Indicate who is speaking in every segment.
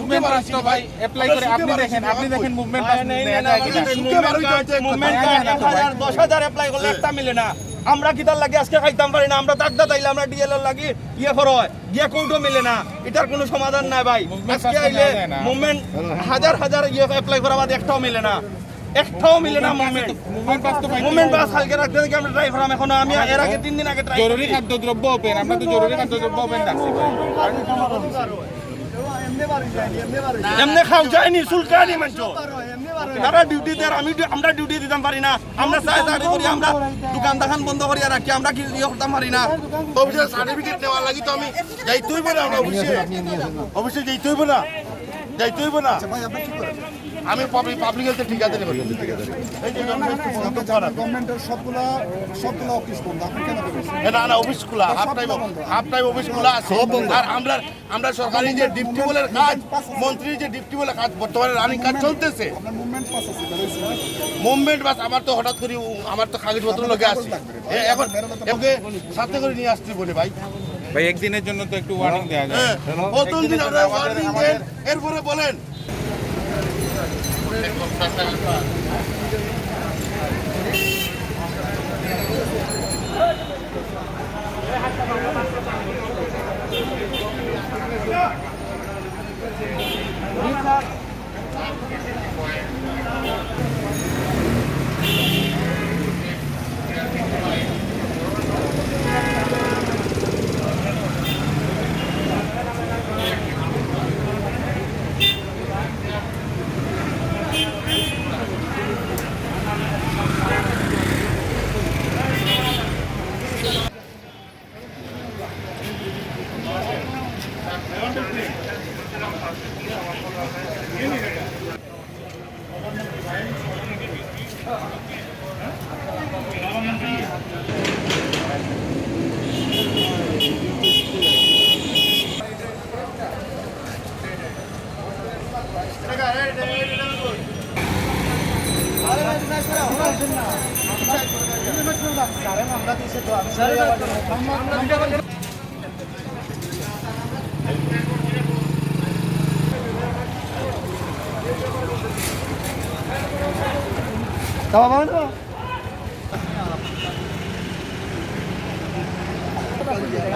Speaker 1: Movement pass তো ভাই apply করে আপনি দেখেন মুভমেন্ট পাস
Speaker 2: মুভমেন্ট 10,000 অ্যাপ্লাই করলে একটা মিলে না। আমরা কিতার লাগি আজকে খাইতাম পারি না, আমরা দাগদা তাইলে আমরা ডিএলএর লাগি ফর হয় গিয়ে কোনটো মিলে না, এটার কোনো সমাধান নাই ভাই। আজকে আইলে মুভমেন্ট হাজার অ্যাপ্লাই করা বাদ একটাও মিলে না, মুভমেন্ট পাস কালকে রাখতে থেকে আমরা ট্রাই করলাম, এখন আমি এর আগে 3 দিন আগে ট্রাই
Speaker 1: জরুরি খাদ্যদ্রব্য ওপেন, আমরা তো জরুরি খাদ্যদ্রব্য ওপেন রাখছি
Speaker 2: এমনি খাও যায়নি চুলকানি মানছ তারা ডিউটি দেয়, আমরা ডিউটি দিতাম পারি না, আমরা চাকরি করি, আমরা দোকান দাখান বন্ধ করিয়া রাখি, আমরা কি করতাম পারি না।
Speaker 3: অফিসের সার্টিফিকেট নেওয়ার লাগি তো আমি যাইতেই না, আমরা অফিসে যাইতেই না। আমি পাবলিক হেলথে ঠিকাদারি করি।
Speaker 4: গভর্নমেন্টের সবগুলা অফিস বন্ধ, আপনি কেন করেছেন?
Speaker 3: না অফিস খোলা, হাফ টাইম অফিস খোলা আছে। আর আমরা সরকারি যে ডিপটি বলের কাজ, মন্ত্রীর যে ডিপটি বলে কাজ বর্তমানে রানিং কাজ চলতেছে।
Speaker 4: মুভমেন্ট পাস আছে,
Speaker 3: মুভমেন্ট বাস আমার তো হঠাৎ করে আমার তো কাগজপত্র লোকে আছে, এখন ওকে সাথে করে নিয়ে আসতে বলে ভাই
Speaker 1: একদিনের জন্য তো একটু ওয়ার্নিং দেওয়া যায়।
Speaker 3: প্রথম দিন আপনারা ওয়ার্নিং দেন, এরপরে বলেন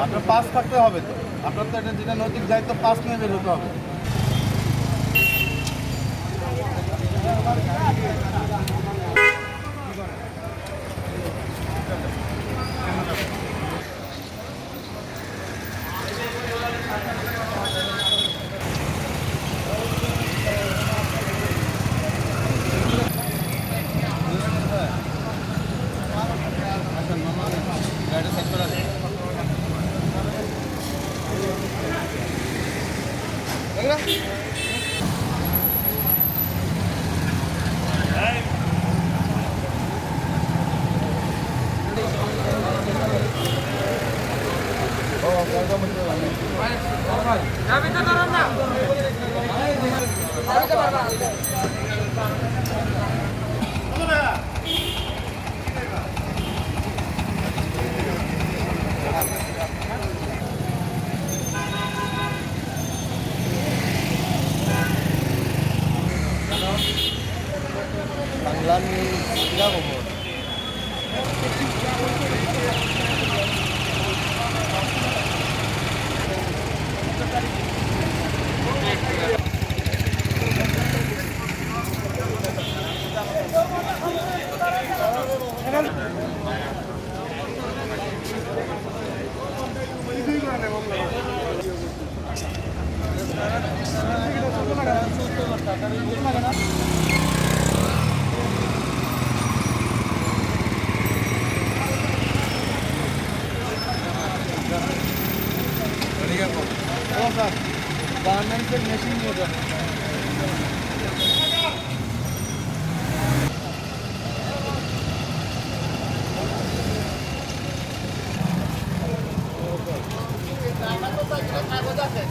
Speaker 4: আপনার পাস থাকতে হবে তো, আপনার তো এটা যেটা নৈতিক দায়িত্ব, পাস নিয়ে বের হতে হবে। গার্মেন্টসের মেশিন নিয়ে যান। কাগজ আছে